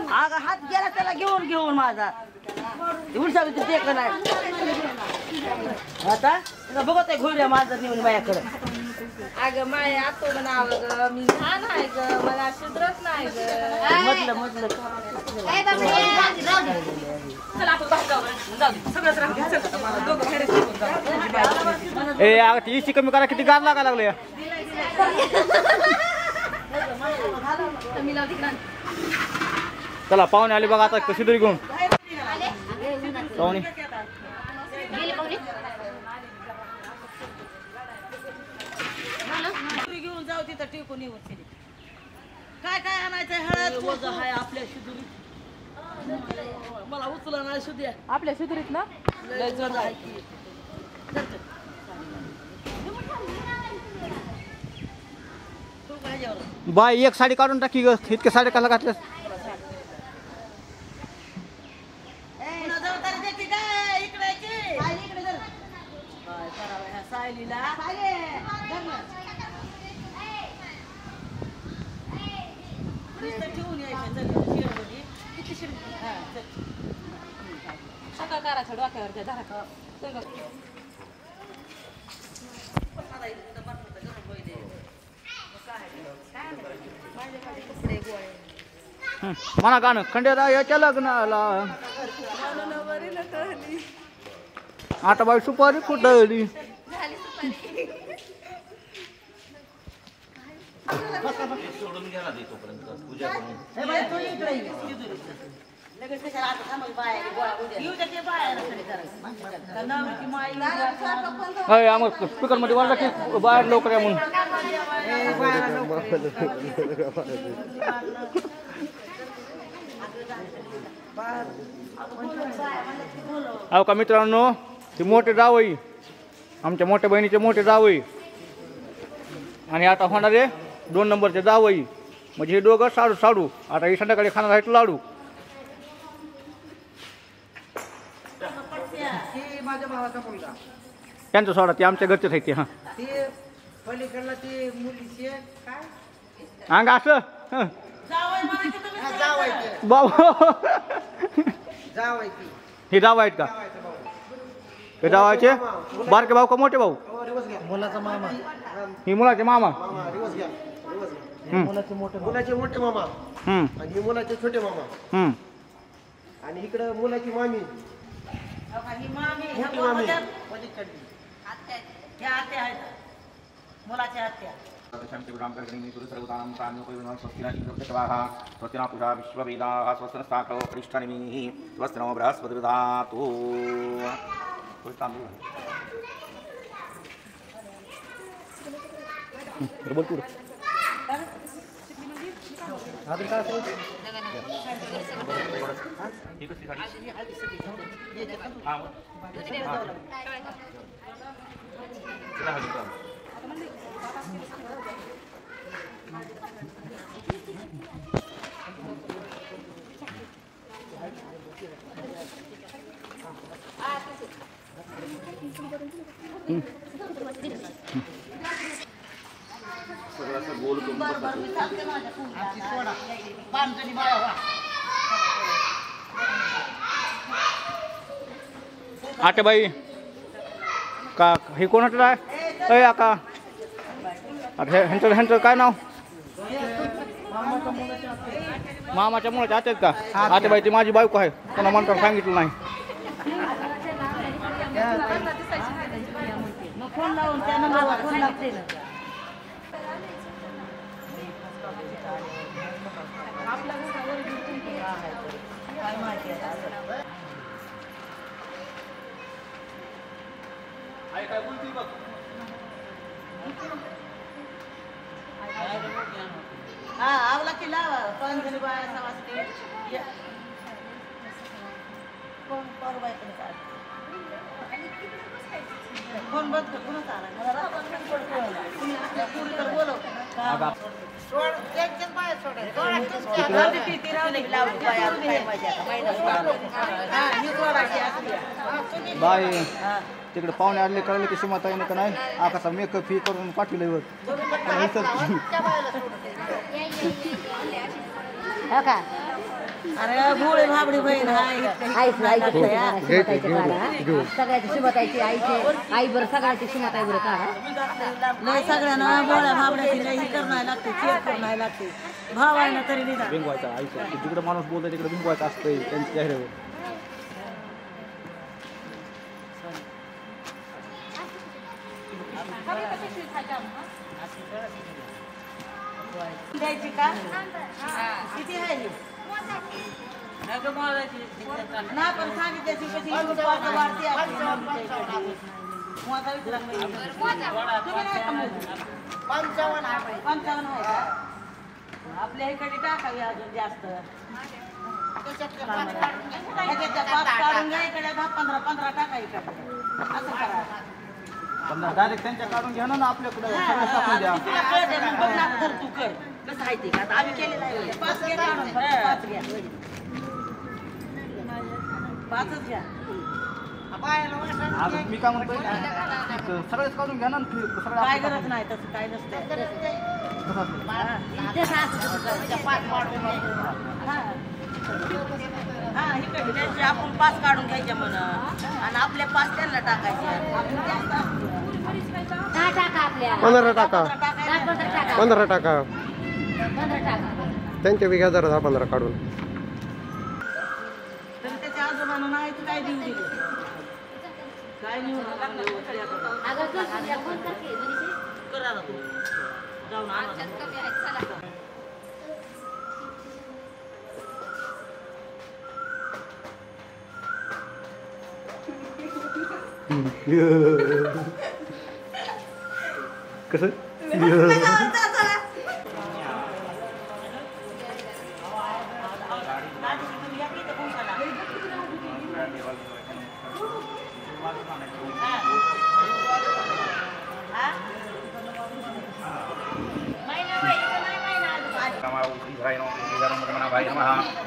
अगं हात गेला त्याला घेऊन घेऊन माझा उलसा ते नाही आता बघत आहे घोड्या माझं नेऊन माझ्याकडं. अगं माय आतो म्हणावं ग मी लहान आहे ग मला सुधरत नाही ग. म्हटलं म्हटलं ए आता इशी कमी करा किती गार लागायला लागले. चला पाहुणे आले बघा आता कशी तरी घेऊन पाहुणे घेऊन जाऊ तिथं टिकून येऊ. काय काय आणायचं हळद वज आहे आपल्या शिदुरीत. मला उचला नाही सुद्या आपल्या सुधरीत ना लय जड आहे की. तू काय जेवण बाय एक साडी काढून टाकी ग इतके साड्या कला घातल्यास. सकाळ करायचं डोक्यावर धरा. म्हणा गाणं खंडेरा याच्या लग्नाला आता बाई सुपारी फुटली. सोडून घ्या ना तोपर्यंत पूजा करून. स्पीकर मध्ये वाढला की बाहेर लवकर या म्हणून. अहो का मित्रांनो ते मोठे जावई आमच्या मोठ्या बहिणीचे मोठे जावई आणि आता होणारे 2 नंबरचे जावई म्हणजे हे दोघं साडू साडू. आता ही संध्याकाळी खाणार आहेत लाडू. माझ्या भावाचा मुलगा त्यांचं सोडा ते आमच्या घरचेच आहेत ते. हां ते पलीकडला ते मुलीचे काय अंग असं जावायचे बाबा जावायची हे जाव आहेत का हे जावायचे बारके भाऊ का मोठे भाऊ. मुलाचा मामा ही मुलाचे मामा. मुलाचे मोठे मामा आणि हे मुलाचे छोटे मामा आणि इकडे मुलाची मामी ही मामी मोठी मामी ह्या आत्या आहेत मुलाच्या आत्या. स्वस्तिना पूजा विश्ववेदाः स्वस्तिनस्ताकौ परिष्ठनिमिः स्वस्तिनो बृहस्पतिर्दधातु. गोल करून आटे बाई का हे कोणाचं आहे अय आका ह्यांचं ह्यांचं काय नाव मामाच्या मुलाचे आते का आते बाई ती माझी बायको आहे कोणा म्हणतात सांगितलं नाही. फोन लावून त्या नंबरला फोन लागते ना. काय माहिती काय बोलती बघ हा आवला की लावा पंधरी बाया सवासनी कोण परबाई पण काय फोन बंद कर कोण आला बोलव बाई तिकडे पाहुणे आले कळले की सीमाताईने का नाही आकाचा मेकअप ही करून पाठवले वर अरे भोळे भाबडी बहीण हाय सगळ्याची शिमतायची आईचे आई बरं सगळ्याची शिमताई बरं काढा लय सगळ्यांना भोळ्या भाबड्याची लय ही करणार लागते चेक करणार लागते भाव आहे ना तरी निघा बिंगवायचा आईचं जिकडे माणूस बोलतोय तिकडे बिंगवायचं असतंय त्यांच्या चेहऱ्यावर. द्यायची का किती आहे ही? ना पण सांगितल्याची कशी वाढते पंचावन्न आहे का आपल्या इकडे टाकावी अजून जास्त पाच काढून घ्या इकडे 10-15 टाका इकडे असं करा पण डायरेक्ट त्यांच्या काढून घ्या ना आपल्याकडे सगळं टाकून द्या. तुला कळते मग बघ ना तर तू कर कसं आहे ते आता आम्ही केलेलं आहे 5 घ्या काढून 5 घ्या 5च घ्या आज मी काय म्हणतोय सगळेच काढून घ्या ना सगळं काय गरज नाही तसं काय नसतं हा इकडे त्यांची आपण 5 काढून घ्यायच्या म्हणा आणि आपल्या 5 त्यांना टाकायचे 15 टाका 15 टाका त्यांच्या बी घ्या जरा 10-15 काढून. तर त्याच्या आजोबांना नाही तर काय देऊ दिले काय नाही करा तू जाऊन आणा कसं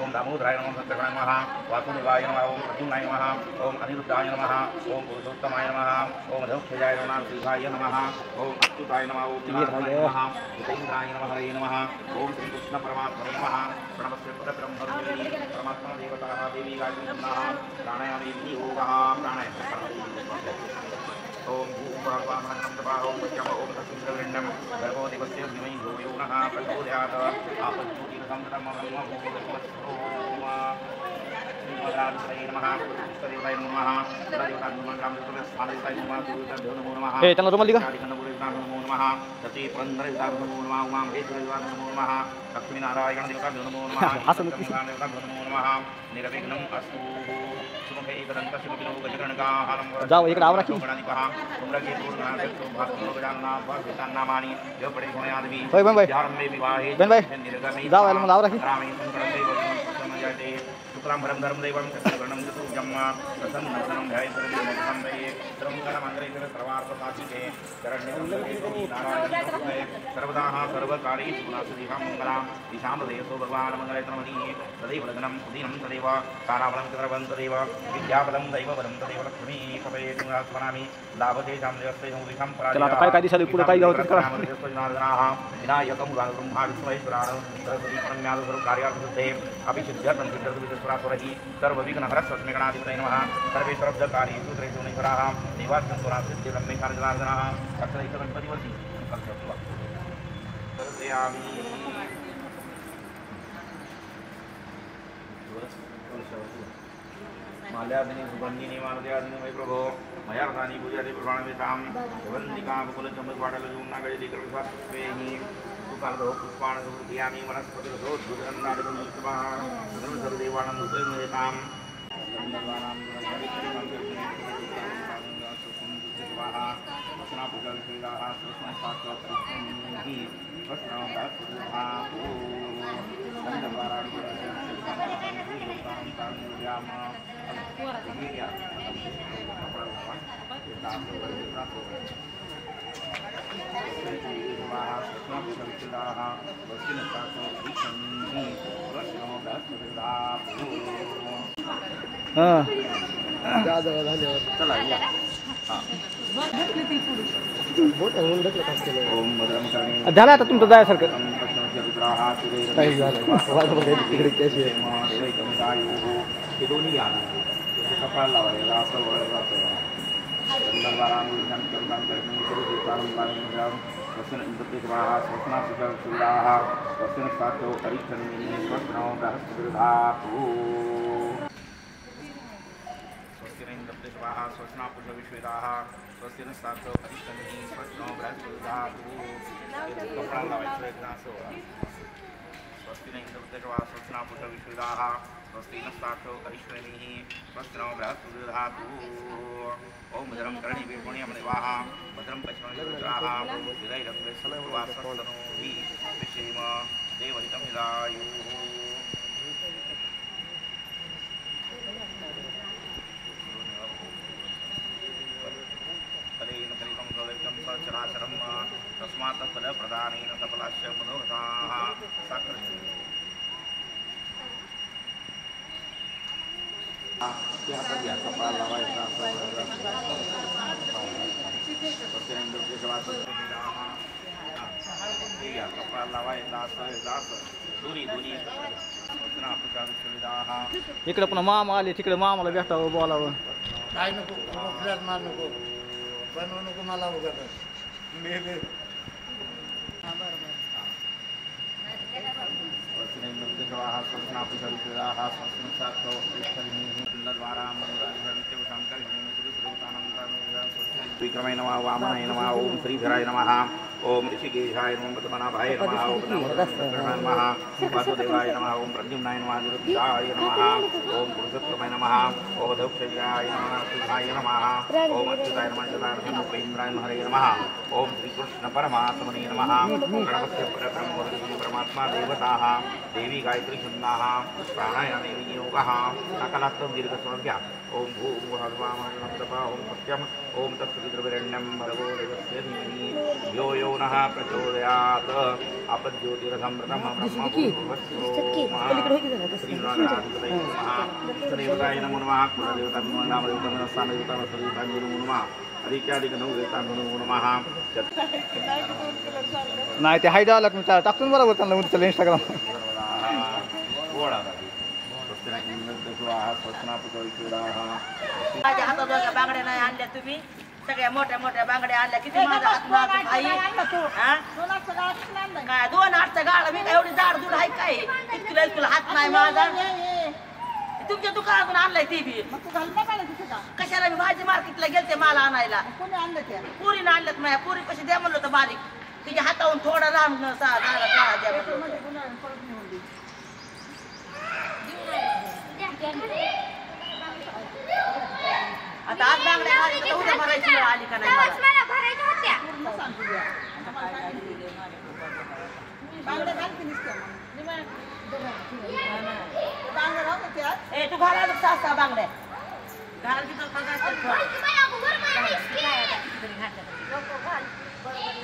ओम दामोदराय नमः सत्यगणाय नमः वासुदेवाय नमः ओम प्रद्युम्नाय नमः ओम अनिरुद्धाय नमः ओम पुरुषोत्तमाय नमः ओम धौक्षजाय नमः श्रीभाय नमः ओम अच्युताय नमः ओम निवासाय नमः उपेन्द्राय नमः हरे नमः ओम श्री कृष्ण परमात्मने नमः प्रणवस्य परब्रह्मरूपिणी परमात्मा देवता देवी गायत्री नमः प्राणायामे योगः प्राणायाम ओम भूपावामनंदपाः ओम पश्यम ओम तस्मिन्द्रवृण्डं भर्गो देवस्य धीमहि धियो यो नः प्रचोदयात् ए त्यांना रुमाल दिगा लक्ष्मीनारायण देवताभ्यो नमो नमः निर्विघ्नं अस्तु सुमुखे एकदन्त शिवपिनो गजगणकाहारं जाओ इकडे आवरा की नामानि योपडे गुणयादवी होय बन भाई ध्यानमे विवाहे बन भाई निर्गमे जाओ यार मला आवरा की रामे संकटते समजते शुक्लांबरं धर्मदैवं चतुर्वर्णं चतुर्जम्मा प्रसन्नं ध्यायेन्द्रं सर्वकरमन्त्रेश्वर सर्वार्थसाधिके शरण्यं नारायणं सर्वदा सर्वकार्येषु गुणासुधिकां मङ्गलां ईशानदेशो भगवान् मङ्गलैत्रमणि तदैव लग्नं सुदीनं तदेव कारावलं सर्वं तदेव विद्याबलं दैवबलं तदेव लक्ष्मी कपये स्मरामि लाभतेषां देवस्ते संविधां चला आता काय दिसाले पुढे काय गावतात करा विनायकं ब्रह्मा विश्वेश्वराणं सरस्वती प्रज्ञात सर्व कार्यार्थसिद्धे अभिसिद्ध्यर्थं सिद्धविश्वेश्वरासुरहि सर्वविघ्नहरस्वस्मिगणाधिपतये नमः सर्वे सर्वब्धकार्येषु त्रिशूनेश्वराः देवास्यन्तुराः सिद्धिब्रह्मेशार्जनाः अक्षरैकगणपतिवती माल्यादिनी सुगंधिनी मालद्यादिनी वै प्रभो मया रथानी पूजादि प्रमाणवेतां सुगन्धिकां कुलचम्बुपाटलजूम्नागजि कृष्वास्वेहि सुकालदो पुष्पाणसुकृतियामि वनस्पतिरथोद्भुतगन्धादिकं सर्वदेवानां सुतेतां चला या बोट ढकलत असते. झालं आता तुमचं जायसारखं हे दोन्ही घ्या कपाळ लावायला असं वळायला ओम भद्रं कर्णी वीर्पुण्यमनिवाः भद्रं पश्चिमनिर्द्राः विदैरग्रेसलवासस्तनोहि विषेम देवहितं हितायुः फलेन फलितं प्रदत्तं सचराचरं तस्मात् फलप्रदानेन सफलाश्च मनोरथाः साकर्षति कपाल लावायचा कपाल लावायचा असं दोन्ही इकडे पुन्हा मामा आले तिकडे मामाला भेटावं बोलावं काय नको फ्लॅट मार नको बनवू नको मला उगाच विक्रमाय नमः वामनाय नमः ओम श्रीधराय नमः ओम ऋषिकेशाय नमः पद्मनाभाय नमः ओम नमः वासुदेवाय नमः ओम प्रद्युम्नाय नमः निरुद्धाय नमः ओम पुरुषोत्तमाय नमः ओम दक्षयाय नमः सुधाय नमः ओम अच्युताय नमः जलार्दन उपेन्द्राय हरे नमः ओम श्रीकृष्ण परमात्मने नमः गणपस्य परब्रह्म परमात्मा देवताः देवी गायत्री छन्दाः प्राणायामे विनियोगः सकलात्तं दीर्घस्वर्ग्या ओम भूर्भुवस्सुवः ओम सत्यम ओम तत्सवितुर्वरेण्यं भर्गो देवस्य धीमहि यो यो नः प्रचोदयात् आपद्योतिरसमृतं श्रीनारायणाय नमो नमः कुलदेवताय नमो नमः स्थानदेवताय नमो नमः अधिकाधिक नवदेवताय नमो नमः नाही ते हाय द्यावं लागतं टाकून बरोबर त्यांना उचल इंस्टाग्राम माझ्या हातात बघा बांगड्या नाही आणल्या तुम्ही सगळ्या मोठ्या मोठ्या बांगड्या आणल्या किती माझा हात माझा आई काय 2 आठचा गाळा मी काय एवढी जाड दूर आहे काय तुला तुला हात नाही माझा तुमच्या दुकानातून आणलाय ती बी कशाला मी भाजी मार्केटला गेलते मला आणायला पुरीनं आणल्यात माझ्या पुरी कशी द्या म्हणलं होतं बारीक तिच्या हातावरून थोडा राम द्या आता आज बांगड्या खाली उद्या भरायची वेळ आली का नाही ए तू घाला 6 बांगड्या घाल की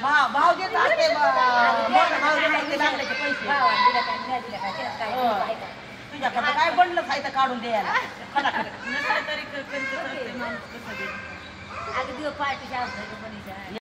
भाव देत असते मोठा भाव देते बांगड्याचे पैसे तुझ्याकडे काय बनलं खायचं काढून द्यायला तरी